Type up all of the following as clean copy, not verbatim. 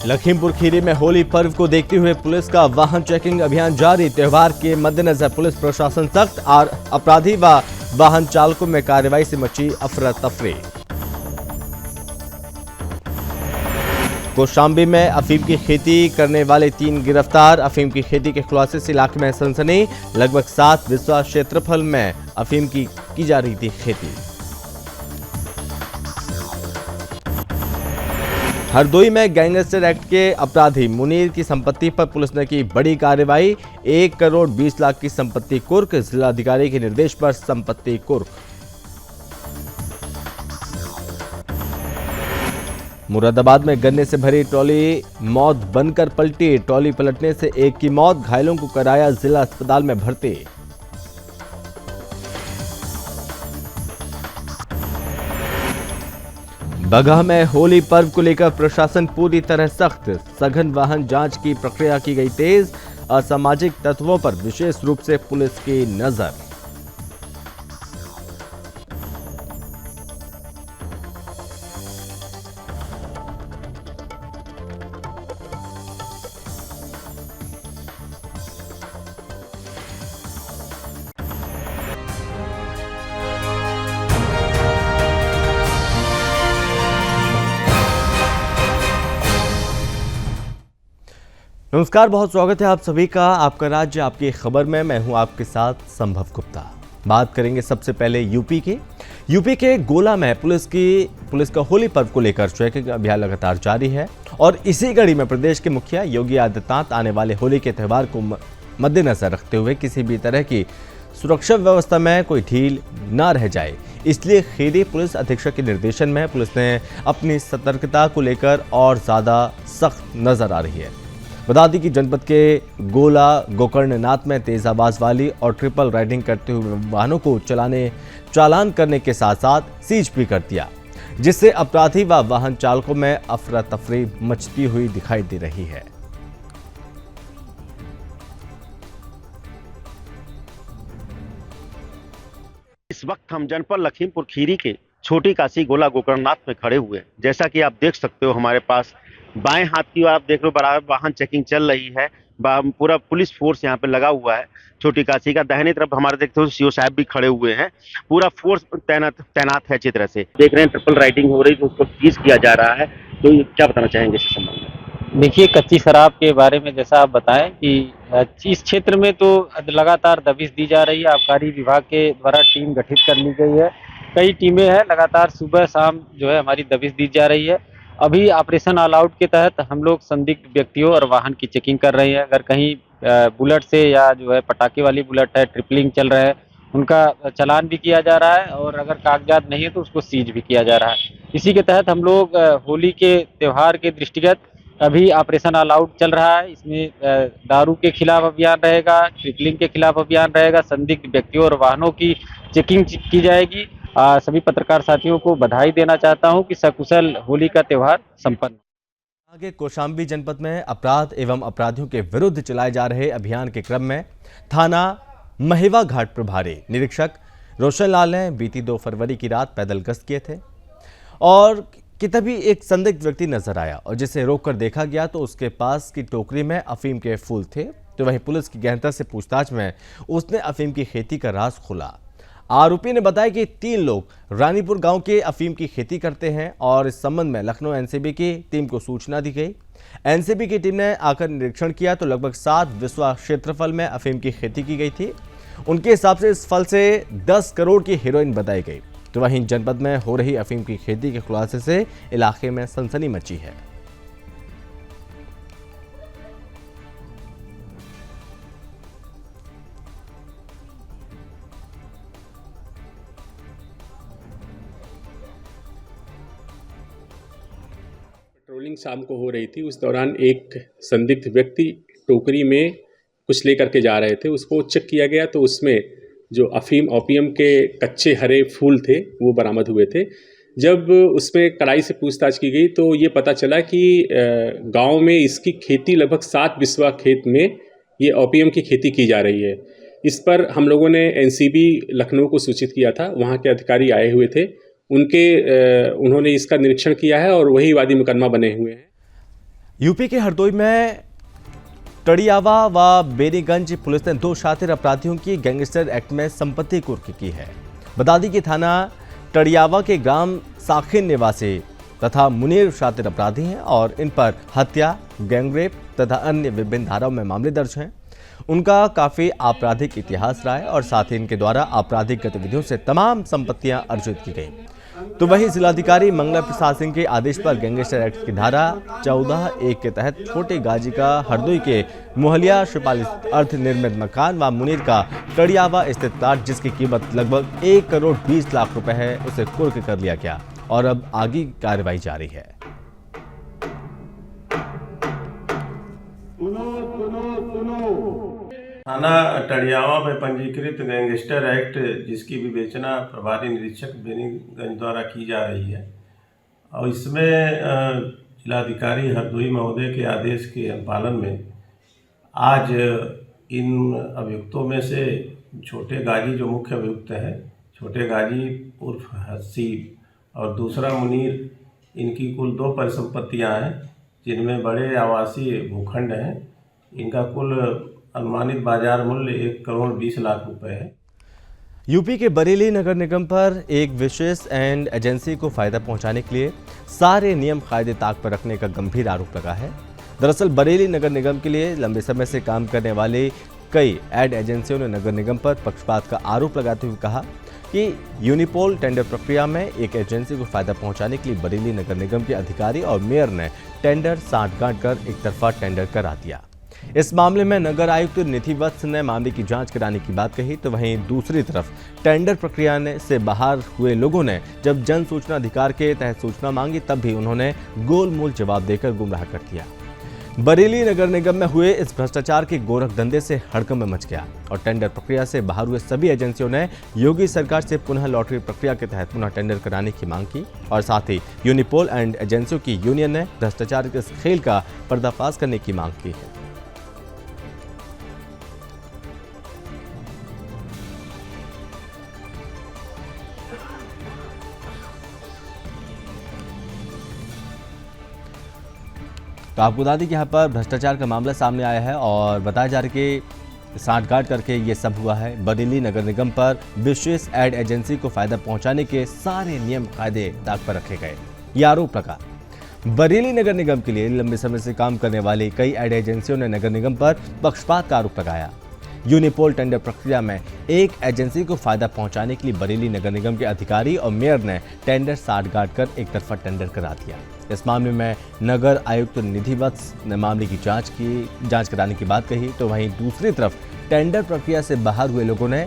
लखीमपुर खीरी में होली पर्व को देखते हुए पुलिस का वाहन चेकिंग अभियान जारी। त्योहार के मद्देनजर पुलिस प्रशासन सख्त और अपराधी व वाहन चालकों में कार्रवाई से मची अफरा तफरी। कौशांबी में अफीम की खेती करने वाले 3 गिरफ्तार। अफीम की खेती के खुलासे से इलाके में सनसनी। लगभग 7 बिस्वा क्षेत्रफल में अफीम की जा रही थी खेती। हरदोई में गैंगस्टर एक्ट के अपराधी मुनीर की संपत्ति पर पुलिस ने की बड़ी कार्रवाई। 1 करोड़ 20 लाख की संपत्ति कुर्क। जिलाधिकारी के निर्देश पर संपत्ति कुर्क। मुरादाबाद में गन्ने से भरी ट्रॉली मौत बनकर पलटी। ट्रॉली पलटने से एक की मौत, घायलों को कराया जिला अस्पताल में भर्ती। बगहा में होली पर्व को लेकर प्रशासन पूरी तरह सख्त। सघन वाहन जांच की प्रक्रिया की गई तेज। असामाजिक तत्वों पर विशेष रूप से पुलिस की नजर। नमस्कार, बहुत स्वागत है आप सभी का आपका राज्य आपकी खबर में। मैं हूं आपके साथ संभव गुप्ता। बात करेंगे सबसे पहले यूपी के गोला में पुलिस का होली पर्व को लेकर चेकिंग अभियान लगातार जारी है और इसी कड़ी में प्रदेश के मुखिया योगी आदित्यनाथ आने वाले होली के त्यौहार को मद्देनजर रखते हुए किसी भी तरह की सुरक्षा व्यवस्था में कोई ढील न रह जाए, इसलिए खीरी पुलिस अधीक्षक के निर्देशन में पुलिस ने अपनी सतर्कता को लेकर और ज्यादा सख्त नजर आ रही है। बता दी कि जनपद के गोला गोकर्णनाथ में तेज आवाज वाली और ट्रिपल राइडिंग करते हुए वाहनों को चालान करने के साथ साथ सीज भी कर दिया, जिससे अपराधी व वाहन चालकों में अफरा तफरी मचती हुई दिखाई दे रही है। इस वक्त हम जनपद लखीमपुर खीरी के छोटी काशी गोला गोकर्णनाथ में खड़े हुए हैं। जैसा कि आप देख सकते हो, हमारे पास बाएं हाथ की ओर आप देख रहे हो बराबर वाहन चेकिंग चल रही है। पूरा पुलिस फोर्स यहाँ पे लगा हुआ है छोटी काशी का। दाहिने तरफ हमारे देखते हो सीओ साहब भी खड़े हुए हैं। पूरा फोर्स तैनात है अच्छी तरह से। देख रहे हैं ट्रिपल राइडिंग हो रही है तो उसको सीज किया जा रहा है। तो क्या बताना चाहेंगे इस संबंध में? देखिए, कच्ची शराब के बारे में जैसा आप बताएं कि इस क्षेत्र में तो लगातार दबिश दी जा रही है। आबकारी विभाग के द्वारा टीम गठित कर ली गई है। कई टीमें हैं, लगातार सुबह शाम जो है हमारी दबिश दी जा रही है। अभी ऑपरेशन ऑल आउट के तहत हम लोग संदिग्ध व्यक्तियों और वाहन की चेकिंग कर रहे हैं। अगर कहीं बुलेट से या जो है पटाखे वाली बुलेट है, ट्रिपलिंग चल रहा है, उनका चालान भी किया जा रहा है और अगर कागजात नहीं है तो उसको सीज भी किया जा रहा है। इसी के तहत हम लोग होली के त्यौहार के दृष्टिगत अभी ऑपरेशन ऑल आउट चल रहा है। इसमें दारू के खिलाफ अभियान रहेगा, ट्रिपलिंग के खिलाफ अभियान रहेगा, संदिग्ध व्यक्तियों और वाहनों की चेकिंग की जाएगी। सभी पत्रकार साथियों को बधाई देना चाहता हूं कि सकुशल होली का त्यौहार संपन्न। आगे कौशांबी जनपद में अपराध एवं अपराधियों के विरुद्ध चलाए जा रहे अभियान के क्रम में थाना महेवा घाट प्रभारी निरीक्षक रोशन लाल ने बीती 2 फरवरी की रात पैदल गश्त किए थे और कि तभी एक संदिग्ध व्यक्ति नजर आया और जिसे रोककर देखा गया तो उसके पास की टोकरी में अफीम के फूल थे। तो वहीं पुलिस की गहनता से पूछताछ में उसने अफीम की खेती का राज खोला। आरोपी ने बताया कि 3 लोग रानीपुर गांव के अफीम की खेती करते हैं और इस संबंध में लखनऊ एनसीबी की टीम को सूचना दी गई। एनसीबी की टीम ने आकर निरीक्षण किया तो लगभग 7 बिस्वा क्षेत्रफल में अफीम की खेती की गई थी। उनके हिसाब से इस फल से 10 करोड़ की हेरोइन बताई गई। तो वहीं जनपद में हो रही अफीम की खेती के खुलासे से इलाके में सनसनी मची है। पेट्रोलिंग शाम को हो रही थी, उस दौरान एक संदिग्ध व्यक्ति टोकरी में कुछ लेकर के जा रहे थे। उसको चेक किया गया तो उसमें जो अफीम ओपियम के कच्चे हरे फूल थे वो बरामद हुए थे। जब उसमें कड़ाई से पूछताछ की गई तो ये पता चला कि गांव में इसकी खेती लगभग 7 बिस्वा खेत में ये ओपियम की खेती की जा रही है। इस पर हम लोगों ने एनसीबी लखनऊ को सूचित किया था। वहाँ के अधिकारी आए हुए थे, उन्होंने इसका निरीक्षण किया है और वही वादी मुकदमा बने हुए हैं। यूपी के हरदोई में टड़ियावा व बेनीगंज पुलिस ने 2 शातिर अपराधियों की गैंगस्टर एक्ट में संपत्ति कुर्की की है। बता दें कि थाना टड़ियावा के ग्राम साखिन निवासी तथा मुनीर शातिर अपराधी हैं और इन पर हत्या, गैंगरेप तथा अन्य विभिन्न धाराओं में मामले दर्ज हैं। उनका काफी आपराधिक इतिहास रहा है और साथ ही इनके द्वारा आपराधिक गतिविधियों से तमाम संपत्तियां अर्जित की गई। तो वहीं जिलाधिकारी मंगला प्रसाद सिंह के आदेश पर गैंगस्टर एक्ट की धारा 14(1) के तहत छोटे गाजी का हरदोई के मोहलिया शिपाली अर्ध निर्मित मकान व मुनीर का टड़ियावा स्थित प्लाट जिसकी कीमत लगभग 1 करोड़ 20 लाख रुपए है, उसे कुर्क कर लिया गया और अब आगे की कार्रवाई जारी है। थाना टड़ियावा में पंजीकृत गैंगस्टर एक्ट जिसकी विवेचना प्रभारी निरीक्षक बेनीगंज द्वारा की जा रही है और इसमें जिलाधिकारी हरदोई महोदय के आदेश के अनुपालन में आज इन अभियुक्तों में से छोटे गाजी जो मुख्य अभियुक्त है, छोटे गाजी उर्फ हसीब और दूसरा मुनीर, इनकी कुल 2 परिसंपत्तियाँ हैं जिनमें बड़े आवासीय भूखंड हैं। इनका कुल अनुमानित बाजार मूल्य 1 करोड़ 20 लाख रुपए है। यूपी के बरेली नगर निगम पर एक विशेष एंड एजेंसी को फायदा पहुंचाने के लिए सारे नियम कायदे ताक पर रखने का गंभीर आरोप लगा है। दरअसल बरेली नगर निगम के लिए लंबे समय से काम करने वाले कई एड एजेंसियों ने नगर निगम पर पक्षपात का आरोप लगाते हुए कहा कि यूनिपोल टेंडर प्रक्रिया में एक एजेंसी को फायदा पहुंचाने के लिए बरेली नगर निगम के अधिकारी और मेयर ने टेंडर सांठगांठ कर एक तरफा टेंडर करा दिया। इस मामले में नगर आयुक्त निधि वत्स ने मामले की जांच कराने की बात कही, तो वहीं दूसरी तरफ टेंडर प्रक्रिया से बाहर हुए लोगों ने जब जन सूचना अधिकार के तहत सूचना मांगी तब भी उन्होंने गोलमोल जवाब देकर गुमराह कर दिया। बरेली नगर निगम में हुए इस भ्रष्टाचार के गोरख धंधे से हड़कंप मच गया और टेंडर प्रक्रिया से बाहर हुए सभी एजेंसियों ने योगी सरकार से पुनः लॉटरी प्रक्रिया के तहत पुनः टेंडर कराने की मांग की और साथ ही यूनिपोल एंड एजेंसियों की यूनियन ने भ्रष्टाचार के इस खेल का पर्दाफाश करने की मांग की है। तो आपको बता दें कि यहाँ पर भ्रष्टाचार का मामला सामने आया है और बताया जा रहा है कि सांठगांठ करके ये सब हुआ है। बरेली नगर निगम पर विशेष एड एजेंसी को फायदा पहुंचाने के सारे नियम कायदे दाग पर रखे गए, ये आरोप लगा। बरेली नगर निगम के लिए लंबे समय से काम करने वाली कई एड एजेंसियों ने नगर निगम पर पक्षपात का आरोप लगाया। यूनिपोल टेंडर प्रक्रिया में एक एजेंसी को फायदा पहुंचाने के लिए बरेली नगर निगम के अधिकारी और मेयर ने टेंडर सांठगांठ कर एक तरफा टेंडर करा दिया। इस मामले में नगर आयुक्त निधि वत्स ने मामले की जांच कराने की बात कही, तो वहीं दूसरी तरफ टेंडर प्रक्रिया से बाहर हुए लोगों ने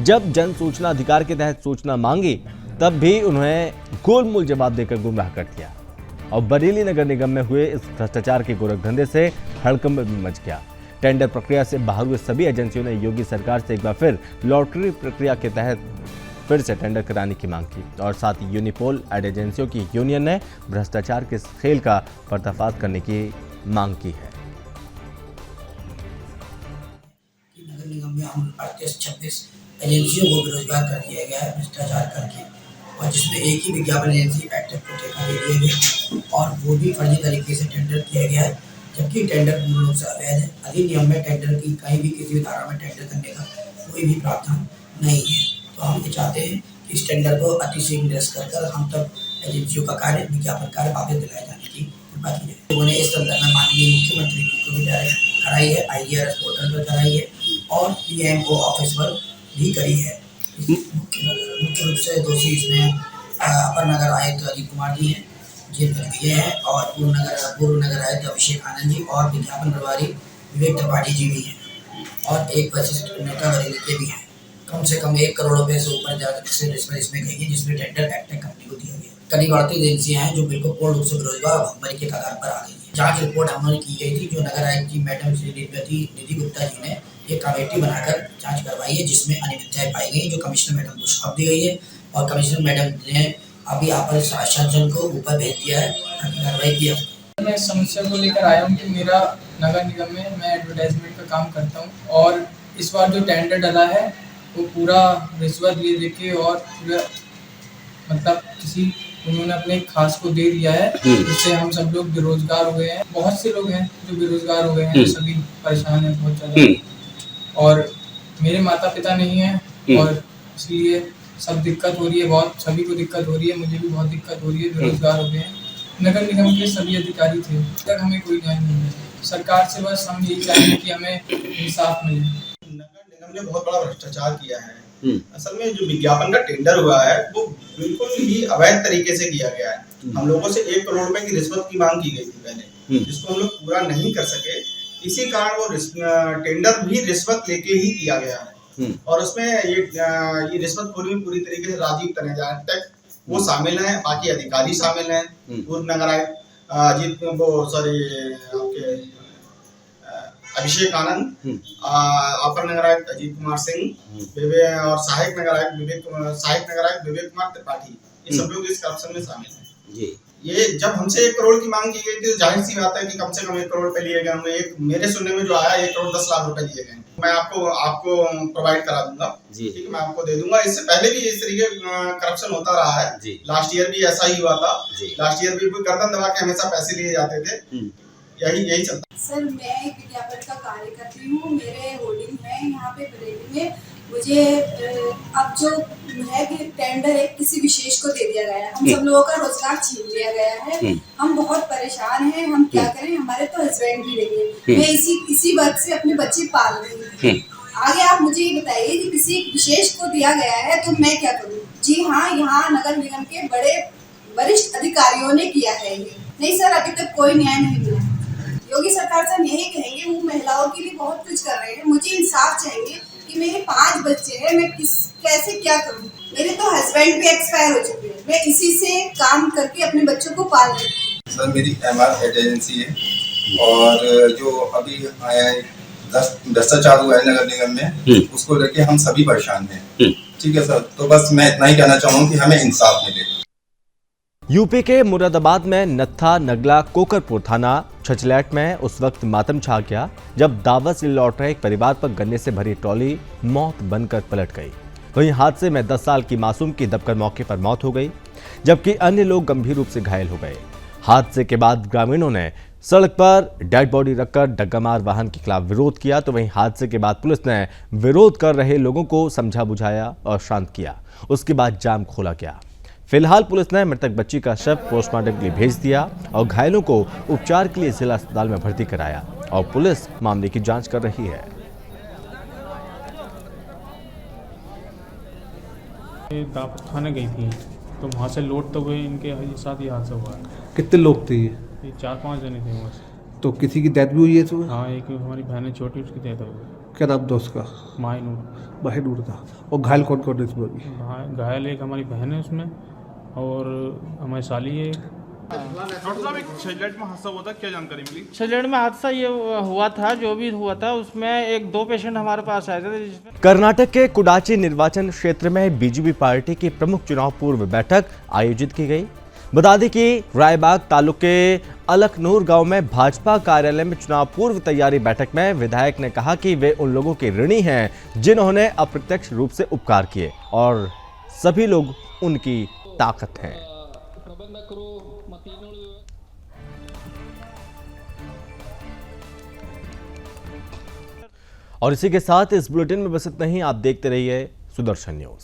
जब जन सूचना अधिकार के तहत सूचना मांगी तब भी उन्हें गोलमोल जवाब देकर गुमराह कर दिया और बरेली नगर निगम में हुए इस भ्रष्टाचार के गोरख धंधे से हड़कंप मच गया। टेंडर प्रक्रिया से बाहर हुए सभी एजेंसियों ने योगी सरकार से एक बार फिर लॉटरी प्रक्रिया के तहत फिर से टेंडर कराने की मांग की और साथ ही यूनिपोल एड एजेंसियों की यूनियन ने भ्रष्टाचार के खेल का पर्दाफाश करने की मांग की है। नगर निगम में हम 38-26 एजेंसियों को बेरोजगार कर दिया गया है भ्रष्टाचार करके, और जिसमें एक ही विज्ञापन एजेंसी एक्टिव को ठेका दे दिया गया और वो भी फर्जी तरीके से टेंडर किया गया है, जबकि टेंडर पूर्ण रूप से अवैध है। अधिनियम में टेंडर की कहीं भी किसी भी धारा में टेंडर करने का कोई भी प्रावधान नहीं है। तो हम ये चाहते हैं कि इस टेंडर को अतिशीघ्र निरस्त कर हम तब एजेंसियों का कार्य, विज्ञापन कार्य वापस दिलाए जाने की कृपा की जाए। लोगों ने इस संदर्भ में माननीय मुख्यमंत्री को भी कराई है, IGRS पोर्टल पर कराई है और PMO ऑफिस पर भी करी है। मुख्य रूप से दोषी इसमें अपर नगर आयुक्त अजीत कुमार जी हैं, ये हैं, और पूर्व नगर आयुक्त अभिषेक आनंद जी और विज्ञापन प्रभारी विवेक त्रिपाठी जी भी हैं और एक वरिष्ठ नेता बरेली के भी हैं। कम से कम 1 करोड़ रुपए से ऊपर ज्यादा इसमें गई है, जिसमें टेंडर एक्टिव कंपनी को दिया गया। करीब 38 एजेंसियां हैं जो बिल्कुल पूर्ण रूप से बेरोजगार और भुखमरी के कगार पर आ गई है। जांच रिपोर्ट हमने की गई थी, जो नगर आयुक्त जी मैडम श्री निधि गुप्ता जी ने एक कमेटी बनाकर जांच करवाई है, जिसमें अनियमितताएं पाई गई, जो कमिश्नर मैडम को सौंप दी गई है और कमिश्नर मैडम ने अभी यहाँ पर शासन को ऊपर भेज दिया है ताकि कार्रवाई किया। मैं इस समस्या को लेकर आया हूँ कि मेरा नगर निगम में मैं एडवर्टाइजमेंट का काम करता हूँ और इस बार जो टेंडर डला है वो पूरा रिश्वत ले देके और पूरा मतलब किसी उन्होंने अपने खास को दे दिया है, जिससे हम सब लोग बेरोजगार हो गए हैं। बहुत से लोग हैं जो बेरोजगार हो गए हैं, सभी परेशान हैं बहुत ज़्यादा। और मेरे माता पिता नहीं हैं और इसलिए सब दिक्कत हो रही है, बहुत सभी को दिक्कत हो रही है, मुझे भी बहुत दिक्कत हो रही है, बेरोजगार हो गए हैं। नगर निगम के सभी अधिकारी थे, अब तक हमें कोई न्याय नहीं मिला। सरकार से बस हम यही चाहेंगे कि हमें इंसाफ मिले। नगर निगम ने बहुत बड़ा भ्रष्टाचार किया है। असल में जो विज्ञापन का टेंडर हुआ है वो बिल्कुल ही अवैध तरीके से किया गया है। हम लोगों से 1 करोड़ रुपए की रिश्वत की मांग की गई थी पहले, जिसको हम लोग पूरा नहीं कर सके। इसी कारण वो टेंडर भी रिश्वत लेके ही किया गया है। और उसमें ये रिश्वतखोरी में पूरी तरीके से राजीव तनेजा तक वो शामिल हैं, बाकी अधिकारी शामिल हैं, पूर्व नगर आयुक्त अभिषेक आनंद, अपर नगर आयुक्त अजीत कुमार सिंह और सहायक नगर आयुक्त विवेक कुमार त्रिपाठी, ये सब लोग इस करप्शन में शामिल हैं। ये जब हमसे 1 करोड़ की मांग की गई थी तो जाहिर सी बात है कि कम से कम 1 करोड़ रुपए लिए गए होंगे। मेरे सुनने में जो आया 1 करोड़ 10 लाख रुपए दिए गए। मैं आपको प्रोवाइड करा दूंगा, ठीक है, मैं आपको दे दूंगा। इससे पहले भी इस तरीके करप्शन होता रहा है। लास्ट ईयर भी ऐसा ही हुआ था। लास्ट ईयर भी गर्दन दबा के हमेशा पैसे लिए जाते थे। यही चलता। सर, मैं एक विज्ञापन का कार्य करती हूँ। मेरे होर्डिंग है यहाँ पे बरेली में। मुझे अब जो है कि टेंडर एक किसी विशेष को दे दिया गया है, हम सब लोगों का रोजगार छीन लिया गया है। हम बहुत परेशान हैं, हम क्या करें, हमारे तो हस्बैंड भी नहीं है। मैं इसी वक्त से अपने बच्चे पाल रही हूँ। आगे आप मुझे ये बताइए कि किसी विशेष को दिया गया है तो मैं क्या करूँ? जी हाँ, यहाँ नगर निगम के बड़े वरिष्ठ अधिकारियों ने किया है ये। नहीं सर, अभी तक कोई न्याय नहीं मिला। योगी सरकार से हम यही कहेंगे, वो महिलाओं के लिए बहुत कुछ कर रहे हैं। मुझे इंसाफ चाहिए कि मेरे 5 बच्चे हैं, मैं कैसे क्या करूं? मेरे तो हस्बैंड भी एक्सपायर हो चुके हैं। मैं इसी से काम करके अपने बच्चों को पाल रही हूँ। सर, मेरी MR एजेंसी है और जो अभी भ्रष्टाचार हुआ है नगर निगम में, उसको लेके हम सभी परेशान हैं। ठीक है सर, तो बस मैं इतना ही कहना चाहूँगा कि हमें इंसाफ मिले। यूपी के मुरादाबाद में नत्था नगला कोकरपुर थाना छछलैट में उस वक्त मातम छा गया जब दावत से लौट रहे एक परिवार पर गन्ने से भरी ट्रॉली मौत बनकर पलट गई। वहीं हादसे में 10 साल की मासूम की दबकर मौके पर मौत हो गई, जबकि अन्य लोग गंभीर रूप से घायल हो गए। हादसे के बाद ग्रामीणों ने सड़क पर डेड बॉडी रखकर डग्गामार वाहन के खिलाफ विरोध किया, तो वहीं हादसे के बाद पुलिस ने विरोध कर रहे लोगों को समझा बुझाया और शांत किया। उसके बाद जाम खोला गया। फिलहाल पुलिस ने मृतक बच्ची का शव पोस्टमार्टम के लिए भेज दिया और घायलों को उपचार के लिए जिला अस्पताल में भर्ती कराया और पुलिस मामले की जांच कर रही है। दावत खाने गई थी तो वहाँ से लौटते हुए इनके साथ ही हादसा हुआ। कितने लोग थे ये? 4-5 जने थे वहाँ से। तो किसी की डेथ भी हुई है? तो हाँ, एक हमारी बहन छोटी, उसकी डेथ हो गई। क्या नाम था उसका? माहिनूर था। और घायल कौन कौन है इसमें? घायल एक हमारी बहन है उसमें और हमारी साली है। छछलैट में हादसा हुआ था, क्या जानकारी मिली? छछलैट में हादसा ये हुआ था, जो भी हुआ था उसमें 2 पेशेंट हमारे पास आए थे। कर्नाटक के कुडाची निर्वाचन क्षेत्र में बीजेपी पार्टी की प्रमुख चुनाव पूर्व बैठक आयोजित की गई। बता दें कि रायबाग तालुके अलकनूर गांव में भाजपा कार्यालय में चुनाव पूर्व तैयारी बैठक में विधायक ने कहा कि वे उन लोगों के ऋणी हैं जिन्होंने अप्रत्यक्ष रूप से उपकार किए और सभी लोग उनकी ताकत हैं। और इसी के साथ इस बुलेटिन में बस इतना ही। आप देखते रहिए सुदर्शन न्यूज।